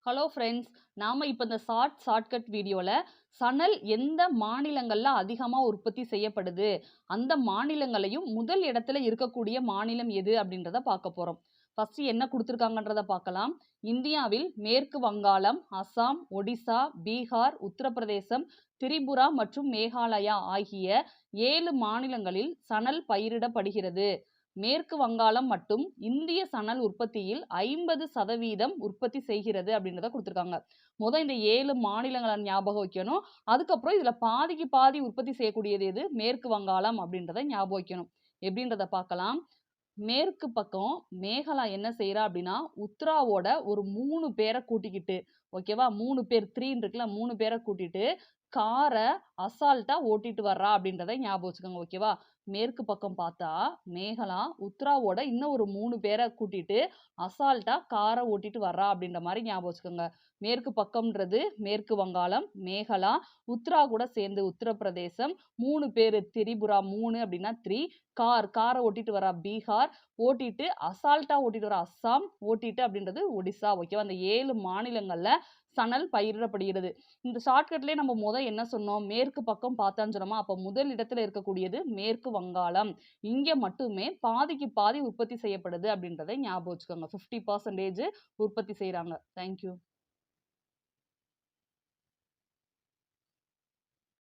Hello friends. நாம இப்ப இந்த ஷார்ட்கட் வீடியோல சணல் எந்த மாநிலங்கள்ல அதிகமா உற்பத்தி செய்யப்படுது, அந்த மாநிலங்களையும் முதல் இடத்துல இருக்கக்கூடிய மாநிலம் எது அப்படின்றத பார்க்க போறோம். ஃபர்ஸ்ட் என்ன கொடுத்துருக்காங்கன்றத பார்க்கலாம். இந்தியாவில் மேற்கு வங்காளம், அசாம், ஒடிசா, பீகார், உத்தரப்பிரதேசம், திரிபுரா மற்றும் மேகாலயா ஆகிய 7 மாநிலங்களில் சணல் பயிரிடப்படுகிறது. மேற்கு வங்காளம் மட்டும் இந்திய சணல் உற்பத்தியில் 50% உற்பத்தி செய்கிறது அப்படின்றத கொடுத்துருக்காங்க. இந்த 7 மாநிலங்களை ஞாபகம் வைக்கணும். அதுக்கப்புறம் இதுல பாதிக்கு பாதி உற்பத்தி செய்யக்கூடியது எது? மேற்கு வங்காளம் அப்படின்றத ஞாபகம் வைக்கணும். எப்படின்றத பார்க்கலாம். மேற்கு பக்கம் மேகலா என்ன செய்யறா அப்படின்னா, உத்ராவோட ஒரு 3 பேரை கூட்டிக்கிட்டு, ஓகேவா, 3 பேர் 3 இருக்குல்ல, 3 பேரை கூட்டிட்டு காரை அசால்ட்டா ஓட்டிட்டு வர்றா அப்படின்றத ஞாபகம் வச்சுக்கோங்க. ஓகேவா, மேற்கு பக்கம் பார்த்தா மேகலா உத்ராவோட இன்னும் ஒரு 3 பேரை கூட்டிட்டு அசால்ட்டா காரை ஓட்டிட்டு வர்றா அப்படின்ற மாதிரி ஞாபகம் வச்சுக்கோங்க. மேற்கு பக்கம்ன்றது மேற்கு வங்காளம், மேகலா, உத்ரா கூட சேர்ந்து உத்தரப்பிரதேசம், 3 பேரு திரிபுரா, 3 அப்படின்னா 3, காரை ஓட்டிட்டு வரா பீகார், ஓட்டிட்டு அசால்ட்டா ஓட்டிட்டு வர அஸ்ஸாம், ஓட்டிட்டு அப்படின்றது ஒடிசா. ஓகேவா, அந்த 7 மாநிலங்கள்ல சணல் பயிரிடப்படுகிறது. இந்த ஷார்ட்கட்லயே நம்ம என்ன சொன்னோம்? மேற்கு பக்கம் பார்த்தான்னு சொன்னோமா? அப்ப முதல் இடத்துல இருக்கக்கூடியது மேற்கு வங்காளம். இங்க மட்டுமே பாதிக்கு பாதி உற்பத்தி செய்யப்படுது அப்படின்றதை ஞாபகம் வச்சுக்கோங்க. 50% உற்பத்தி செய்யறாங்க. தேங்க்யூ.